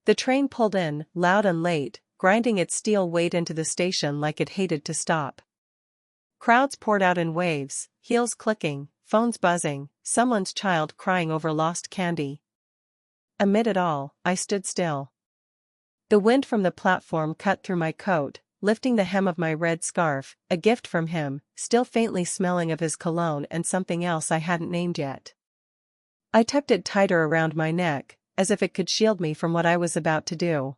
The train pulled in, loud and late, grinding its steel weight into the station like it hated to stop. Crowds poured out in waves, heels clicking, phones buzzing, someone's child crying over lost candy. Amid it all, I stood still. The wind from the platform cut through my coat, lifting the hem of my red scarf, a gift from him, still faintly smelling of his cologne and something else I hadn't named yet. I tucked it tighter around my neck, as if it could shield me from what I was about to do.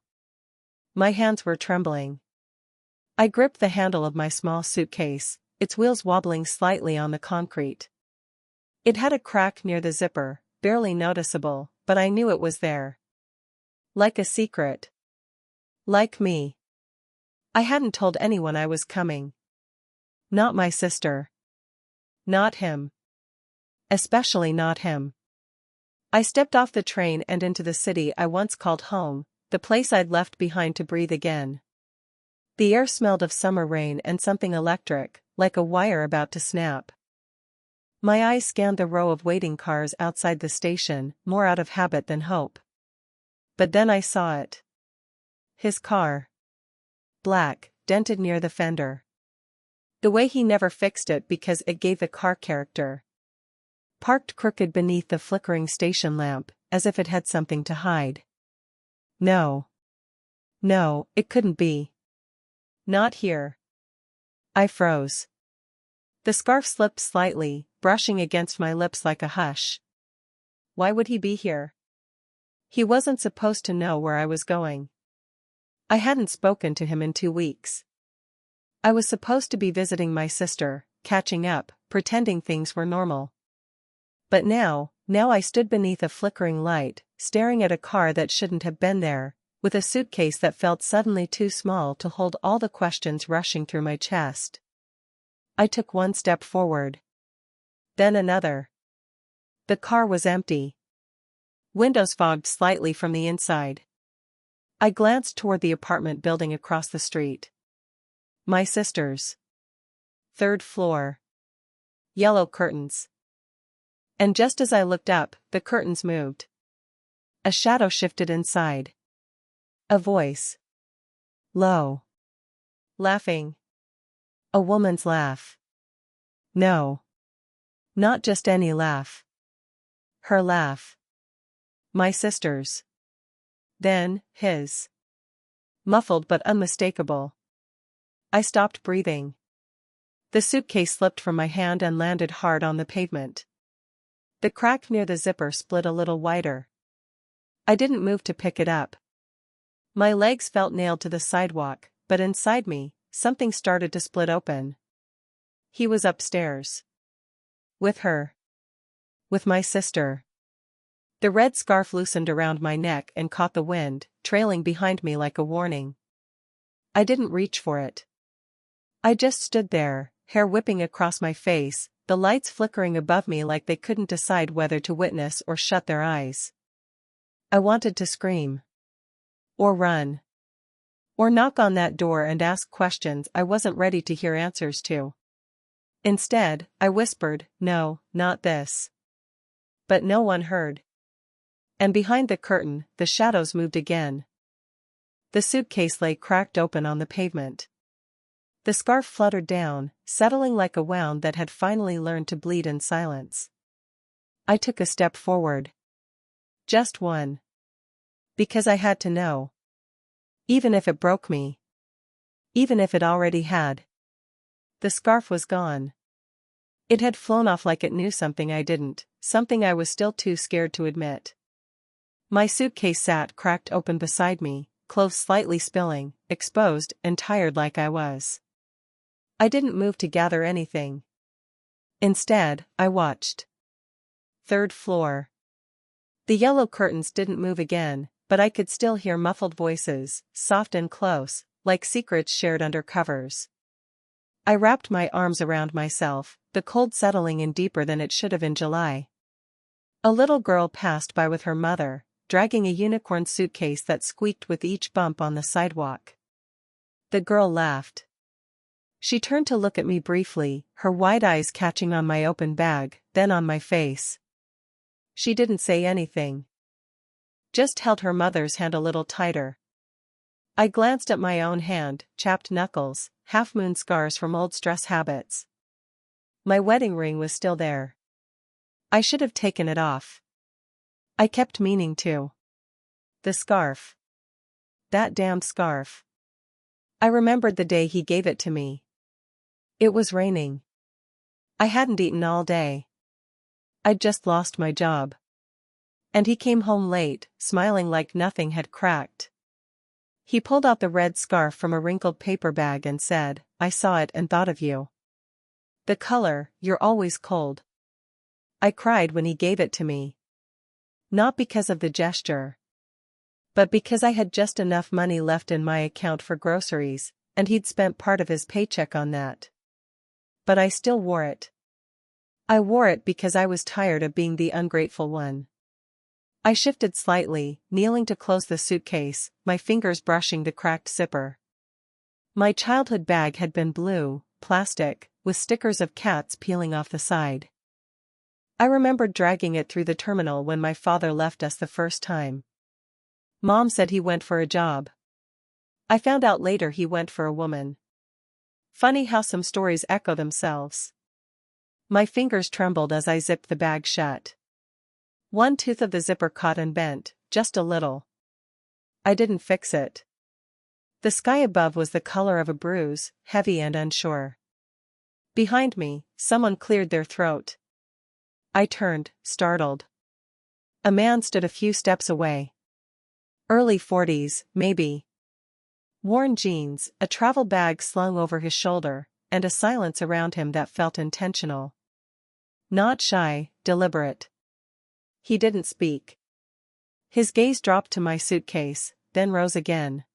My hands were trembling. I gripped the handle of my small suitcase, its wheels wobbling slightly on the concrete. It had a crack near the zipper, barely noticeable, but I knew it was there. Like a secret. Like me. I hadn't told anyone I was coming. Not my sister. Not him. Especially not him. I stepped off the train and into the city I once called home, the place I'd left behind to breathe again. The air smelled of summer rain and something electric, like a wire about to snap. My eyes scanned the row of waiting cars outside the station, more out of habit than hope. But then I saw it. His car. Black, dented near the fender. The way he never fixed it because it gave the car character. Parked crooked beneath the flickering station lamp, as if it had something to hide. No. No, it couldn't be. Not here. I froze. The scarf slipped slightly, brushing against my lips like a hush. Why would he be here? He wasn't supposed to know where I was going. I hadn't spoken to him in 2 weeks. I was supposed to be visiting my sister, catching up, pretending things were normal. But now I stood beneath a flickering light, staring at a car that shouldn't have been there, with a suitcase that felt suddenly too small to hold all the questions rushing through my chest. I took one step forward. Then another. The car was empty. Windows fogged slightly from the inside. I glanced toward the apartment building across the street. My sister's. 3rd floor. Yellow curtains. And just as I looked up, the curtains moved. A shadow shifted inside. A voice. Low. Laughing. A woman's laugh. No. Not just any laugh. Her laugh. My sister's. Then, his. Muffled but unmistakable. I stopped breathing. The suitcase slipped from my hand and landed hard on the pavement. The crack near the zipper split a little wider. I didn't move to pick it up. My legs felt nailed to the sidewalk, but inside me, something started to split open. He was upstairs. With her. With my sister. The red scarf loosened around my neck and caught the wind, trailing behind me like a warning. I didn't reach for it. I just stood there, hair whipping across my face, the lights flickering above me like they couldn't decide whether to witness or shut their eyes. I wanted to scream. Or run. Or knock on that door and ask questions I wasn't ready to hear answers to. Instead, I whispered, "No, not this." But no one heard. And behind the curtain, the shadows moved again. The suitcase lay cracked open on the pavement. The scarf fluttered down, settling like a wound that had finally learned to bleed in silence. I took a step forward. Just one. Because I had to know. Even if it broke me. Even if it already had. The scarf was gone. It had flown off like it knew something I didn't, something I was still too scared to admit. My suitcase sat cracked open beside me, clothes slightly spilling, exposed and tired like I was. I didn't move to gather anything. Instead, I watched. 3rd floor. The yellow curtains didn't move again, but I could still hear muffled voices, soft and close, like secrets shared under covers. I wrapped my arms around myself, the cold settling in deeper than it should have in July. A little girl passed by with her mother, dragging a unicorn suitcase that squeaked with each bump on the sidewalk. The girl laughed. She turned to look at me briefly, her wide eyes catching on my open bag, then on my face. She didn't say anything. just held her mother's hand a little tighter. I glanced at my own hand, chapped knuckles, half-moon scars from old stress habits. My wedding ring was still there. I should have taken it off. I kept meaning to. The scarf. That damn scarf. I remembered the day he gave it to me. It was raining. I hadn't eaten all day. I'd just lost my job. And he came home late, smiling like nothing had cracked. He pulled out the red scarf from a wrinkled paper bag and said, "I saw it and thought of you. The color, you're always cold." I cried when he gave it to me. Not because of the gesture, but because I had just enough money left in my account for groceries, and he'd spent part of his paycheck on that. But I still wore it. I wore it because I was tired of being the ungrateful one. I shifted slightly, kneeling to close the suitcase, my fingers brushing the cracked zipper. My childhood bag had been blue, plastic, with stickers of cats peeling off the side. I remembered dragging it through the terminal when my father left us the first time. Mom said he went for a job. I found out later he went for a woman. Funny how some stories echo themselves. My fingers trembled as I zipped the bag shut. One tooth of the zipper caught and bent, just a little. I didn't fix it. The sky above was the color of a bruise, heavy and unsure. Behind me, someone cleared their throat. I turned, startled. A man stood a few steps away. Early 40s, maybe. Worn jeans, a travel bag slung over his shoulder, and a silence around him that felt intentional. Not shy, deliberate. He didn't speak. His gaze dropped to my suitcase, then rose again.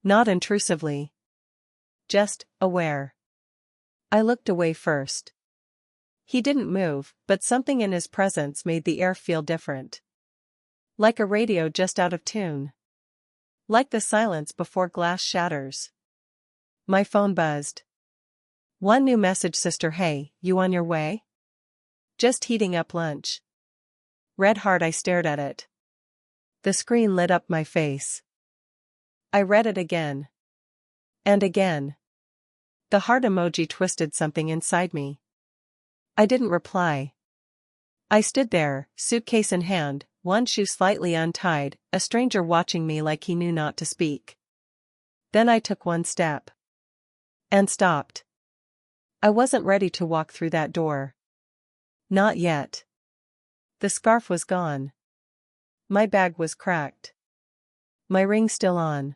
Not intrusively. Just, aware. I looked away first. He didn't move, but something in his presence made the air feel different. Like a radio just out of tune. Like the silence before glass shatters. My phone buzzed. One new message, sister. Hey, you on your way? Just heating up lunch. Red heart. I stared at it. The screen lit up my face. I read it again. And again. The heart emoji twisted something inside me. I didn't reply. I stood there, suitcase in hand, one shoe slightly untied, a stranger watching me like he knew not to speak. Then I took one step. And stopped. I wasn't ready to walk through that door. Not yet. The scarf was gone. My bag was cracked. My ring still on.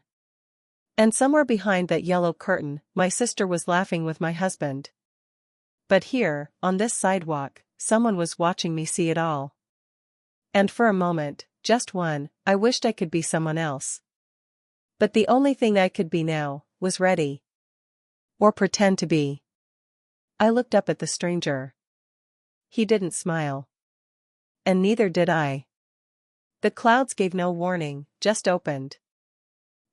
And somewhere behind that yellow curtain, my sister was laughing with my husband. But here, on this sidewalk, someone was watching me see it all. And for a moment, just one, I wished I could be someone else. But the only thing I could be now, was ready. Or pretend to be. I looked up at the stranger. He didn't smile. And neither did I. The clouds gave no warning, just opened.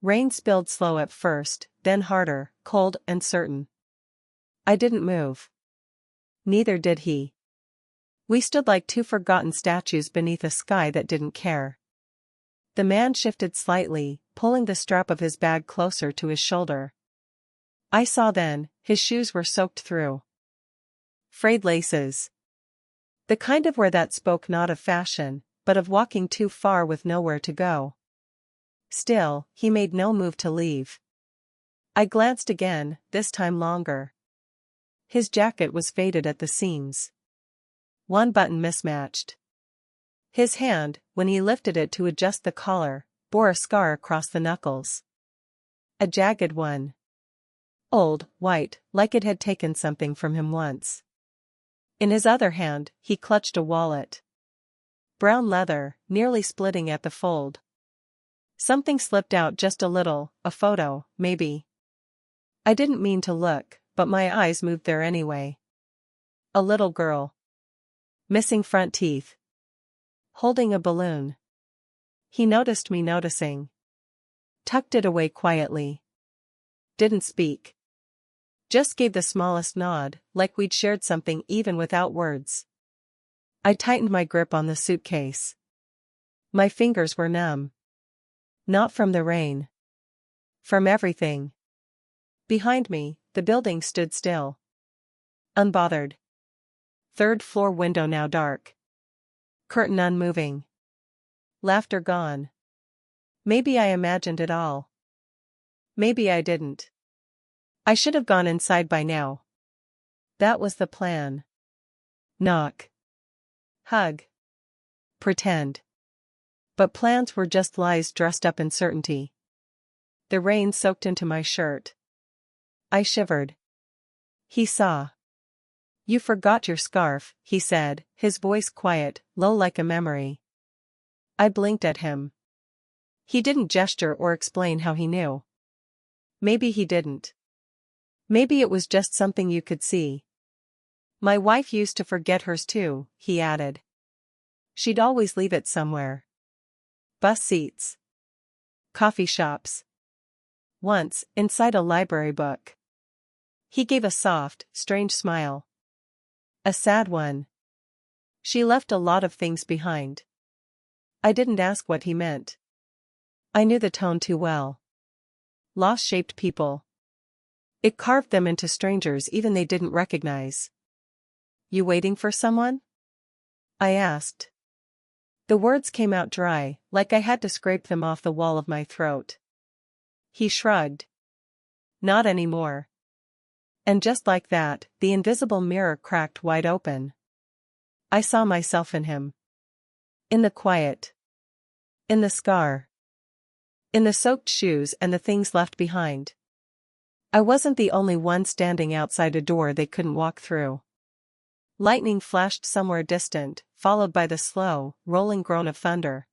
Rain spilled slow at first, then harder, cold and certain. I didn't move. Neither did he. We stood like two forgotten statues beneath a sky that didn't care. The man shifted slightly, pulling the strap of his bag closer to his shoulder. I saw then, his shoes were soaked through. Frayed laces. The kind of wear that spoke not of fashion, but of walking too far with nowhere to go. Still, he made no move to leave. I glanced again, this time longer. His jacket was faded at the seams. One button mismatched. His hand, when he lifted it to adjust the collar, bore a scar across the knuckles. A jagged one. Old, white, like it had taken something from him once. In his other hand, he clutched a wallet. Brown leather, nearly splitting at the fold. Something slipped out just a little, a photo, maybe. I didn't mean to look, but my eyes moved there anyway. A little girl. Missing front teeth. Holding a balloon. He noticed me noticing. Tucked it away quietly. Didn't speak. Just gave the smallest nod, like we'd shared something even without words. I tightened my grip on the suitcase. My fingers were numb. Not from the rain. From everything. Behind me, the building stood still. Unbothered. Third floor window now dark. Curtain unmoving. Laughter gone. Maybe I imagined it all. Maybe I didn't. I should have gone inside by now. That was the plan. Knock. Hug. Pretend. But plans were just lies dressed up in certainty. The rain soaked into my shirt. I shivered. He saw. You forgot your scarf, he said, his voice quiet, low like a memory. I blinked at him. He didn't gesture or explain how he knew. Maybe he didn't. Maybe it was just something you could see. My wife used to forget hers too, he added. She'd always leave it somewhere. Bus seats. Coffee shops. Once, inside a library book. He gave a soft, strange smile. A sad one. She left a lot of things behind. I didn't ask what he meant. I knew the tone too well. Loss shaped people. It carved them into strangers even they didn't recognize. You waiting for someone? I asked. The words came out dry, like I had to scrape them off the wall of my throat. He shrugged. Not anymore. And just like that, the invisible mirror cracked wide open. I saw myself in him. In the quiet. In the scar. In the soaked shoes and the things left behind. I wasn't the only one standing outside a door they couldn't walk through. Lightning flashed somewhere distant, followed by the slow, rolling groan of thunder.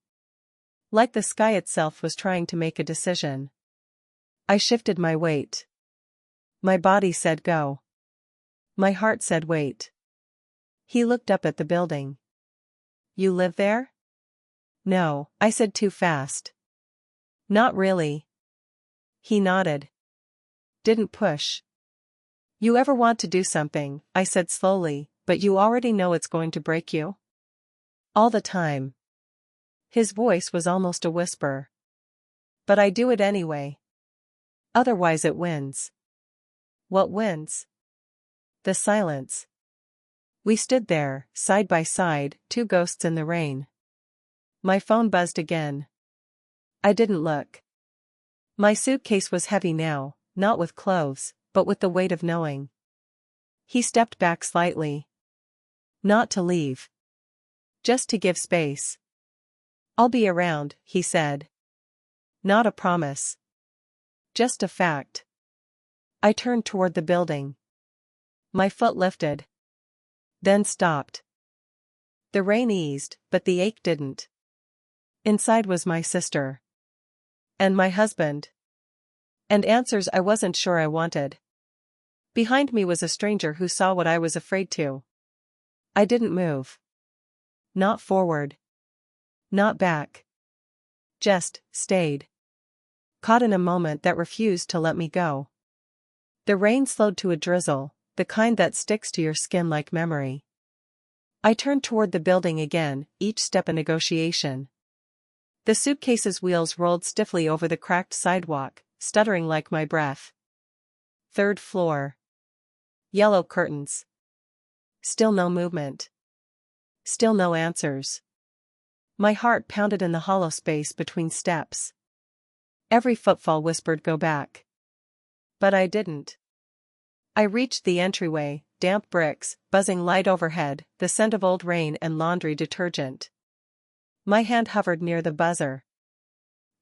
Like the sky itself was trying to make a decision. I shifted my weight. My body said go. My heart said wait. He looked up at the building. You live there? No, I said too fast. Not really. He nodded. Didn't push. You ever want to do something, I said slowly, but you already know it's going to break you? All the time. His voice was almost a whisper. But I do it anyway. Otherwise it wins. What wins? The silence. We stood there, side by side, two ghosts in the rain. My phone buzzed again. I didn't look. My suitcase was heavy now, not with clothes, but with the weight of knowing. He stepped back slightly. Not to leave. Just to give space. I'll be around, he said. Not a promise. Just a fact. I turned toward the building. My foot lifted. Then stopped. The rain eased, but the ache didn't. Inside was my sister. And my husband. And answers I wasn't sure I wanted. Behind me was a stranger who saw what I was afraid to. I didn't move. Not forward. Not back. Just stayed. Caught in a moment that refused to let me go. The rain slowed to a drizzle, the kind that sticks to your skin like memory. I turned toward the building again, each step a negotiation. The suitcase's wheels rolled stiffly over the cracked sidewalk, stuttering like my breath. Third floor. Yellow curtains. Still no movement. Still no answers. My heart pounded in the hollow space between steps. Every footfall whispered go back. But I didn't. I reached the entryway, damp bricks, buzzing light overhead, the scent of old rain and laundry detergent. My hand hovered near the buzzer.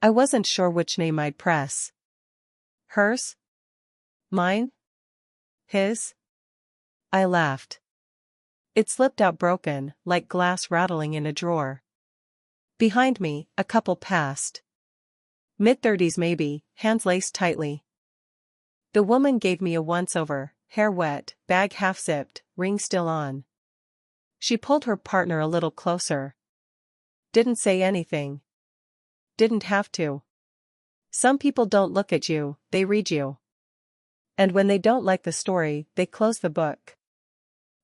I wasn't sure which name I'd press. Hers? Mine? His? I laughed. It slipped out broken, like glass rattling in a drawer. Behind me, a couple passed. Mid-30s maybe, hands laced tightly. The woman gave me a once-over, hair wet, bag half-zipped, ring still on. She pulled her partner a little closer. Didn't say anything. Didn't have to. Some people don't look at you, they read you. And when they don't like the story, they close the book.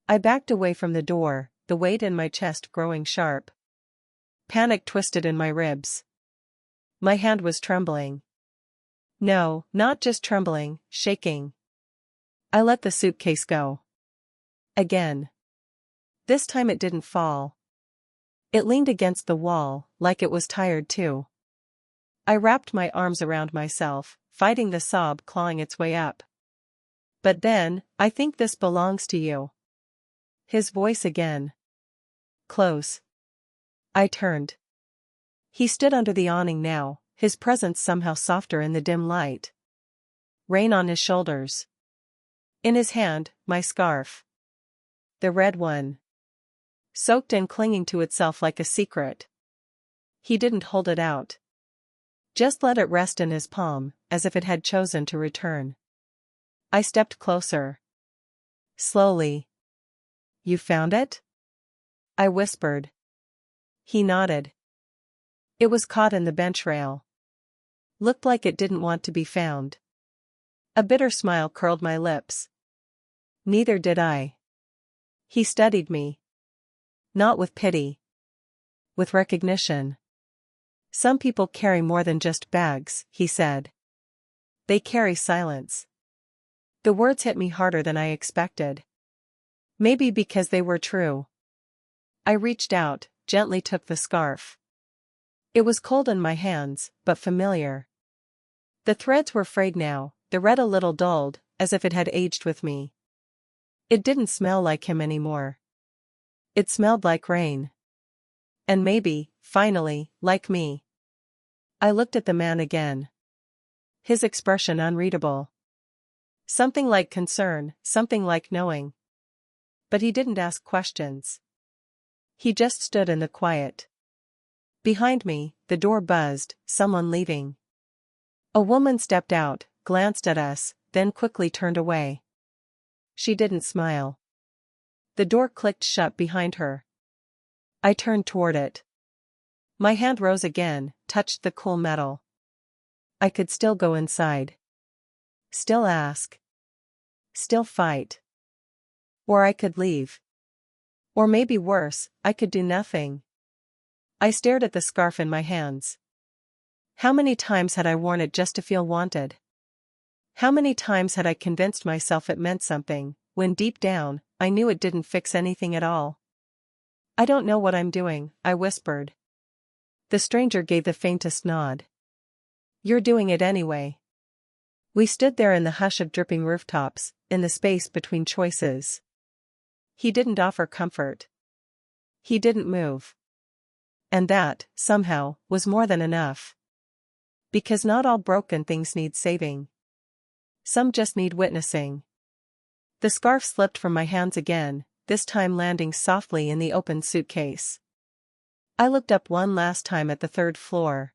I backed away from the door, the weight in my chest growing sharp. Panic twisted in my ribs. My hand was trembling. No, not just trembling, shaking. I let the suitcase go. Again. This time it didn't fall. It leaned against the wall, like it was tired too. I wrapped my arms around myself, fighting the sob clawing its way up. But then, I think this belongs to you. His voice again. Close. I turned. He stood under the awning now, his presence somehow softer in the dim light. Rain on his shoulders. In his hand, my scarf. The red one. Soaked and clinging to itself like a secret. He didn't hold it out. Just let it rest in his palm, as if it had chosen to return. I stepped closer. Slowly. You found it? I whispered. He nodded. It was caught in the bench rail. Looked like it didn't want to be found. A bitter smile curled my lips. Neither did I. He studied me. Not with pity. With recognition. Some people carry more than just bags, he said. They carry silence. The words hit me harder than I expected. Maybe because they were true. I reached out, gently took the scarf. It was cold in my hands, but familiar. The threads were frayed now, the red a little dulled, as if it had aged with me. It didn't smell like him anymore. It smelled like rain. And maybe, finally, like me. I looked at the man again. His expression unreadable. Something like concern, something like knowing. But he didn't ask questions. He just stood in the quiet. Behind me, the door buzzed, someone leaving. A woman stepped out, glanced at us, then quickly turned away. She didn't smile. The door clicked shut behind her. I turned toward it. My hand rose again, touched the cool metal. I could still go inside. Still ask. Still fight. Or I could leave. Or maybe worse, I could do nothing. I stared at the scarf in my hands. How many times had I worn it just to feel wanted? How many times had I convinced myself it meant something, when deep down, I knew it didn't fix anything at all? I don't know what I'm doing, I whispered. The stranger gave the faintest nod. You're doing it anyway. We stood there in the hush of dripping rooftops, in the space between choices. He didn't offer comfort. He didn't move. And that, somehow, was more than enough. Because not all broken things need saving. Some just need witnessing. The scarf slipped from my hands again, this time landing softly in the open suitcase. I looked up one last time at the third floor.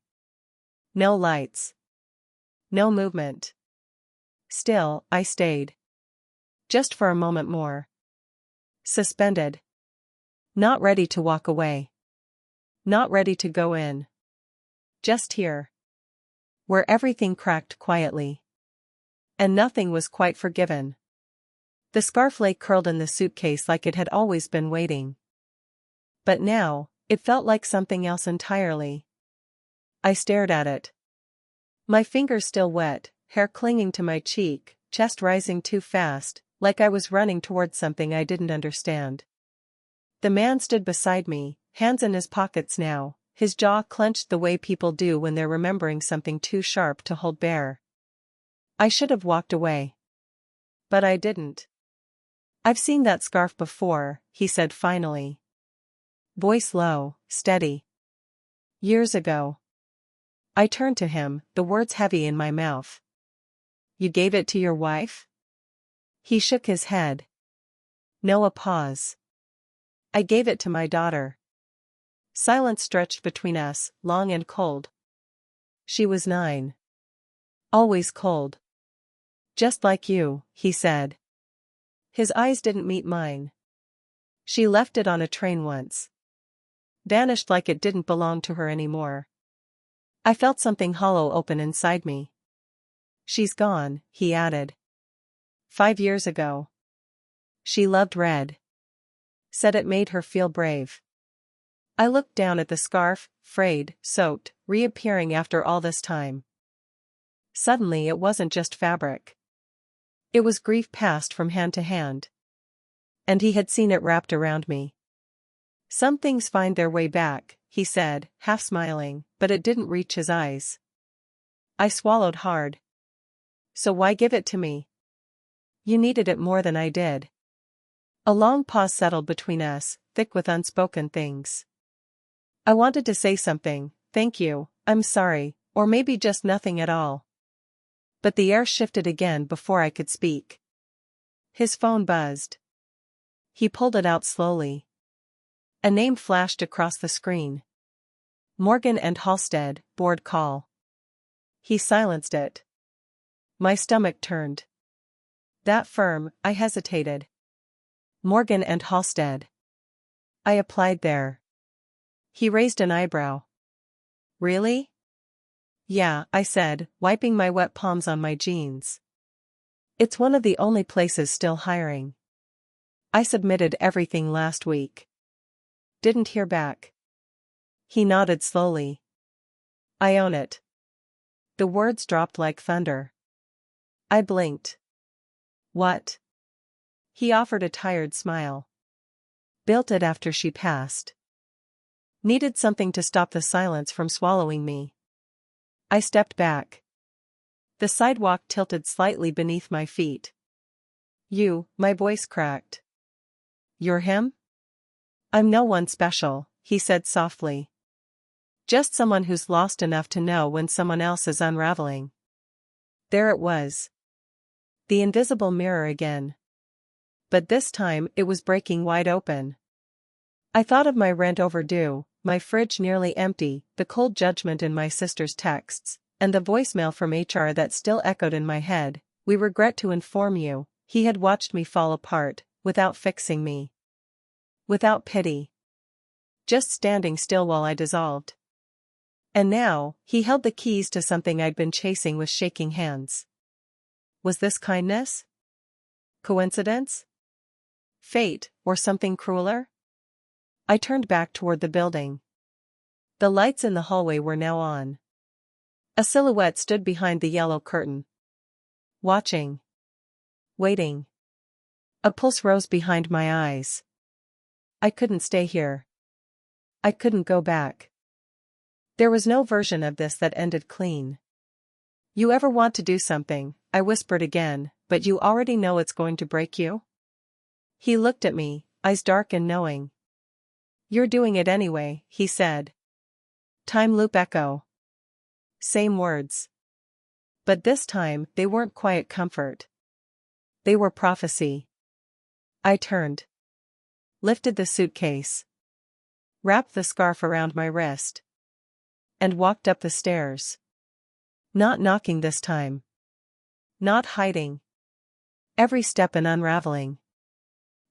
No lights. No movement. Still, I stayed. Just for a moment more. Suspended. Not ready to walk away. Not ready to go in. Just here. Where everything cracked quietly. And nothing was quite forgiven. The scarf lay curled in the suitcase like it had always been waiting. But now, it felt like something else entirely. I stared at it. My fingers still wet, hair clinging to my cheek, chest rising too fast, like I was running towards something I didn't understand. The man stood beside me, hands in his pockets now, his jaw clenched the way people do when they're remembering something too sharp to hold bare. I should have walked away. But I didn't. I've seen that scarf before, he said finally. Voice low, steady. Years ago. I turned to him, the words heavy in my mouth. You gave it to your wife? He shook his head. No, a pause. I gave it to my daughter. Silence stretched between us, long and cold. She was 9. Always cold. Just like you, he said. His eyes didn't meet mine. She left it on a train once. Vanished like it didn't belong to her anymore. I felt something hollow open inside me. She's gone, he added. 5 years ago. She loved red. Said it made her feel brave. I looked down at the scarf, frayed, soaked, reappearing after all this time. Suddenly it wasn't just fabric. It was grief passed from hand to hand. And he had seen it wrapped around me. Some things find their way back, he said, half smiling, but it didn't reach his eyes. I swallowed hard. So why give it to me? You needed it more than I did. A long pause settled between us, thick with unspoken things. I wanted to say something, thank you, I'm sorry, or maybe just nothing at all. But the air shifted again before I could speak. His phone buzzed. He pulled it out slowly. A name flashed across the screen. Morgan and Halstead, board call. He silenced it. My stomach turned. That firm, I hesitated. Morgan and Halstead. I applied there. He raised an eyebrow. Really? Yeah, I said, wiping my wet palms on my jeans. It's one of the only places still hiring. I submitted everything last week. Didn't hear back. He nodded slowly. I own it. The words dropped like thunder. I blinked. What? He offered a tired smile. Built it after she passed. Needed something to stop the silence from swallowing me. I stepped back. The sidewalk tilted slightly beneath my feet. My voice cracked. You're him? I'm no one special, he said softly. Just someone who's lost enough to know when someone else is unraveling. There it was. The invisible mirror again. But this time it was breaking wide open. I thought of my rent overdue, my fridge nearly empty, the cold judgment in my sister's texts, and the voicemail from HR that still echoed in my head. We regret to inform you, he had watched me fall apart, without fixing me. Without pity. Just standing still while I dissolved. And now, he held the keys to something I'd been chasing with shaking hands. Was this kindness? Coincidence? Fate, or something crueler? I turned back toward the building. The lights in the hallway were now on. A silhouette stood behind the yellow curtain. Watching. Waiting. A pulse rose behind my eyes. I couldn't stay here. I couldn't go back. There was no version of this that ended clean. You ever want to do something, I whispered again, but you already know it's going to break you? He looked at me, eyes dark and knowing. You're doing it anyway, he said. Time loop echo. Same words. But this time, they weren't quiet comfort. They were prophecy. I turned. Lifted the suitcase. Wrapped the scarf around my wrist. And walked up the stairs. Not knocking this time. Not hiding. Every step an unraveling.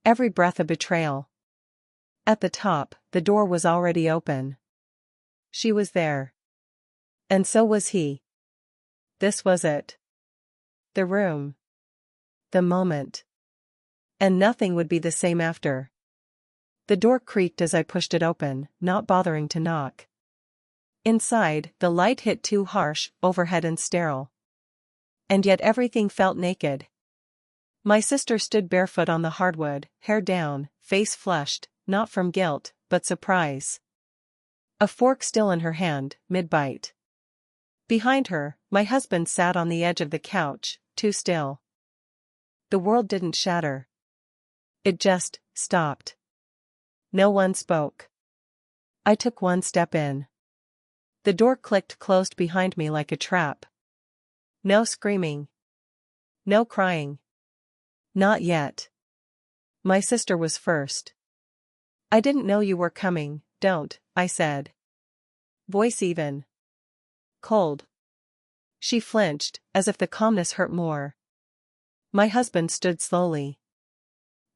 Every breath a betrayal. At the top, the door was already open. She was there. And so was he. This was it. The room. The moment. And nothing would be the same after. The door creaked as I pushed it open, not bothering to knock. Inside, the light hit too harsh, overhead and sterile. And yet everything felt naked. My sister stood barefoot on the hardwood, hair down, face flushed, not from guilt, but surprise. A fork still in her hand, mid-bite. Behind her, my husband sat on the edge of the couch, too still. The world didn't shatter. It just stopped. No one spoke. I took one step in. The door clicked closed behind me like a trap. No screaming. No crying. Not yet. My sister was first. I didn't know you were coming, don't, I said. Voice even. Cold. She flinched, as if the calmness hurt more. My husband stood slowly.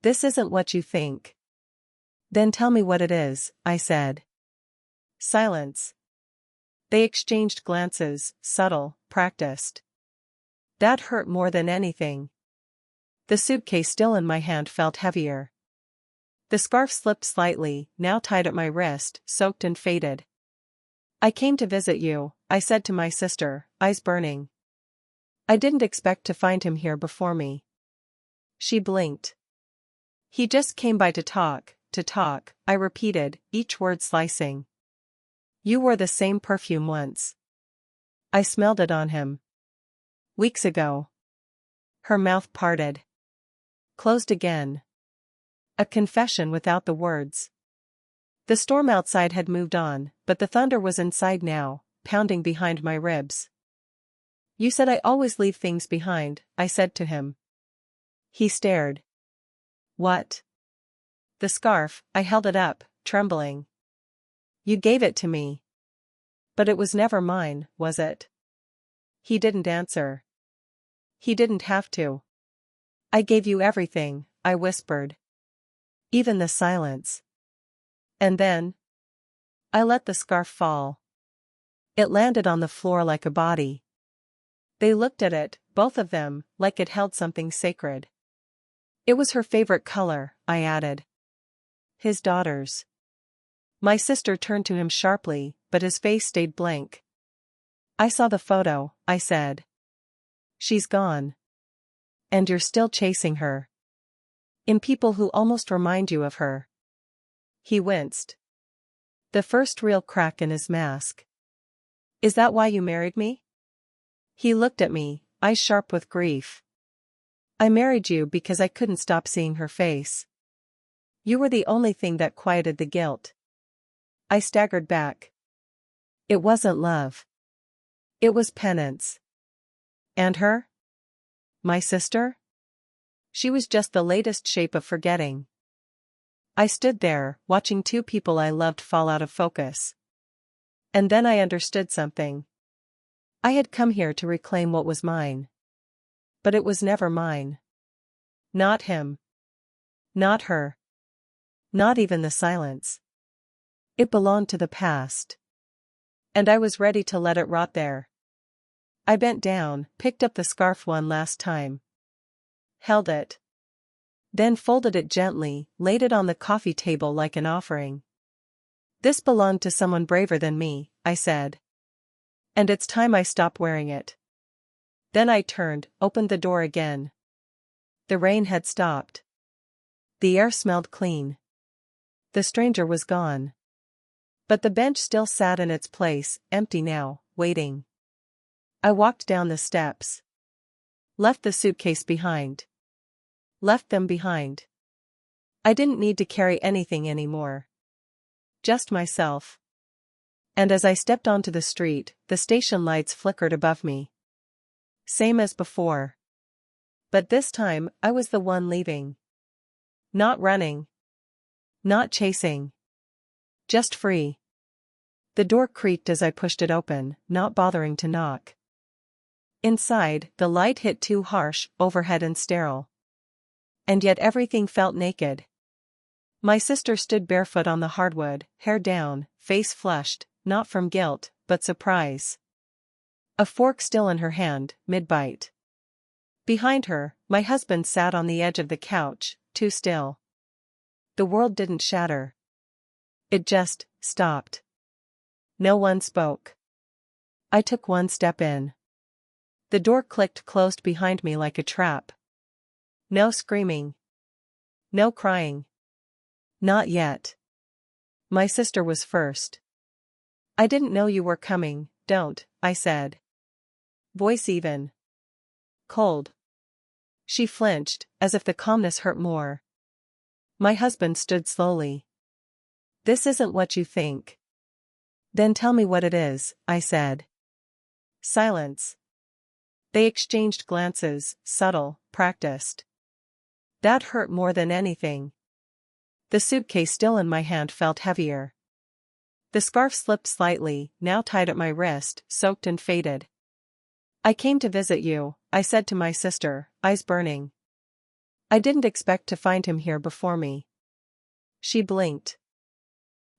This isn't what you think. Then tell me what it is, I said. Silence. They exchanged glances, subtle, practiced. That hurt more than anything. The suitcase still in my hand felt heavier. The scarf slipped slightly, now tied at my wrist, soaked and faded. I came to visit you, I said to my sister, eyes burning. I didn't expect to find him here before me. She blinked. He just came by to talk, I repeated, each word slicing. You wore the same perfume once. I smelled it on him. Weeks ago. Her mouth parted. Closed again. A confession without the words. The storm outside had moved on, but the thunder was inside now, pounding behind my ribs. You said I always leave things behind, I said to him. He stared. What? The scarf, I held it up, trembling. You gave it to me. But it was never mine, was it? He didn't answer. He didn't have to. I gave you everything, I whispered. Even the silence. And then? I let the scarf fall. It landed on the floor like a body. They looked at it, both of them, like it held something sacred. It was her favorite color, I added. His daughter's. My sister turned to him sharply, but his face stayed blank. I saw the photo, I said. She's gone. And you're still chasing her. In people who almost remind you of her. He winced. The first real crack in his mask. Is that why you married me? He looked at me, eyes sharp with grief. I married you because I couldn't stop seeing her face. You were the only thing that quieted the guilt. I staggered back. It wasn't love. It was penance. And her? My sister? She was just the latest shape of forgetting. I stood there, watching two people I loved fall out of focus. And then I understood something. I had come here to reclaim what was mine. But it was never mine. Not him. Not her. Not even the silence. It belonged to the past. And I was ready to let it rot there. I bent down, picked up the scarf one last time. Held it. Then folded it gently, laid it on the coffee table like an offering. This belonged to someone braver than me, I said. And it's time I stopped wearing it. Then I turned, opened the door again. The rain had stopped. The air smelled clean. The stranger was gone. But the bench still sat in its place, empty now, waiting. I walked down the steps. Left the suitcase behind. Left them behind. I didn't need to carry anything anymore. Just myself. And as I stepped onto the street, the station lights flickered above me. Same as before. But this time, I was the one leaving. Not running. Not chasing. Just free. The door creaked as I pushed it open, not bothering to knock. Inside, the light hit too harsh, overhead and sterile. And yet everything felt naked. My sister stood barefoot on the hardwood, hair down, face flushed, not from guilt, but surprise. A fork still in her hand, mid-bite. Behind her, my husband sat on the edge of the couch, too still. The world didn't shatter. It just stopped. No one spoke. I took one step in. The door clicked closed behind me like a trap. No screaming. No crying. Not yet. My sister was first. I didn't know you were coming, don't, I said. Voice even. Cold. She flinched, as if the calmness hurt more. My husband stood slowly. This isn't what you think. Then tell me what it is, I said. Silence. They exchanged glances, subtle, practiced. That hurt more than anything. The suitcase still in my hand felt heavier. The scarf slipped slightly, now tied at my wrist, soaked and faded. I came to visit you, I said to my sister, eyes burning. I didn't expect to find him here before me. She blinked.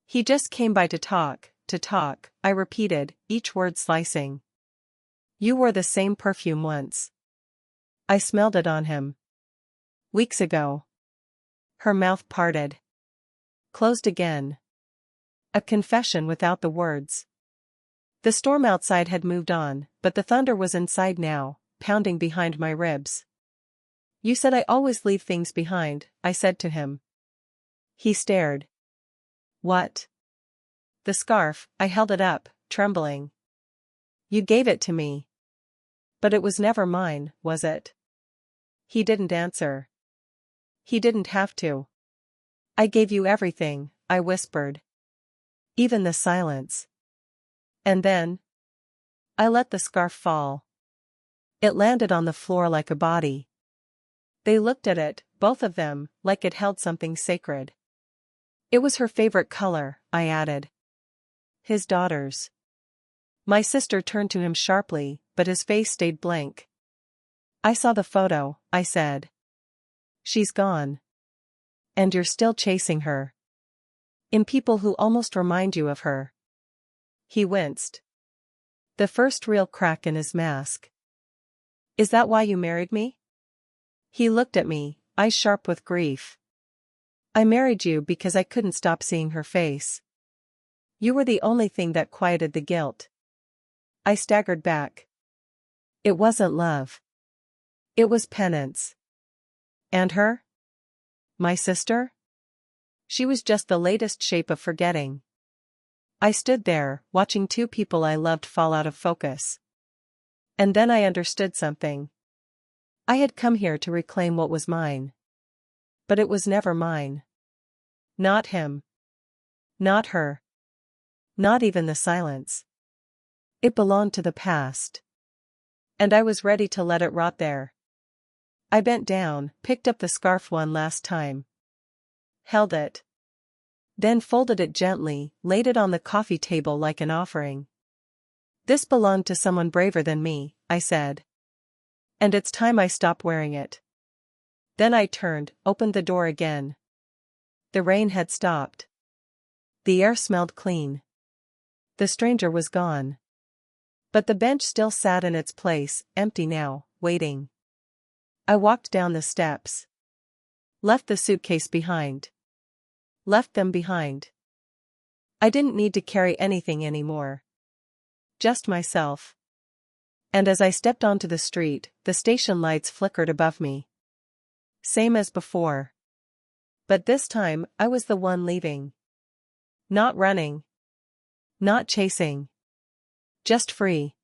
He just came by to talk, I repeated, each word slicing. You wore the same perfume once. I smelled it on him. Weeks ago. Her mouth parted. Closed again. A confession without the words. The storm outside had moved on, but the thunder was inside now, pounding behind my ribs. You said I always leave things behind, I said to him. He stared. What? The scarf, I held it up, trembling. You gave it to me. But it was never mine, was it? He didn't answer. He didn't have to. I gave you everything, I whispered. Even the silence. And then? I let the scarf fall. It landed on the floor like a body. They looked at it, both of them, like it held something sacred. It was her favorite color, I added. His daughter's. My sister turned to him sharply, but his face stayed blank. I saw the photo, I said. She's gone. And you're still chasing her. In people who almost remind you of her. He winced. The first real crack in his mask. Is that why you married me? He looked at me, eyes sharp with grief. I married you because I couldn't stop seeing her face. You were the only thing that quieted the guilt. I staggered back. It wasn't love. It was penance. And her? My sister? She was just the latest shape of forgetting. I stood there, watching two people I loved fall out of focus. And then I understood something. I had come here to reclaim what was mine. But it was never mine. Not him. Not her. Not even the silence. It belonged to the past. And I was ready to let it rot there. I bent down, picked up the scarf one last time. Held it. Then folded it gently, laid it on the coffee table like an offering. This belonged to someone braver than me, I said. And it's time I stopped wearing it. Then I turned, opened the door again. The rain had stopped. The air smelled clean. The stranger was gone. But the bench still sat in its place, empty now, waiting. I walked down the steps. Left the suitcase behind. Left them behind. I didn't need to carry anything anymore. Just myself. And as I stepped onto the street, the station lights flickered above me. Same as before. But this time, I was the one leaving. Not running. Not chasing. Just free.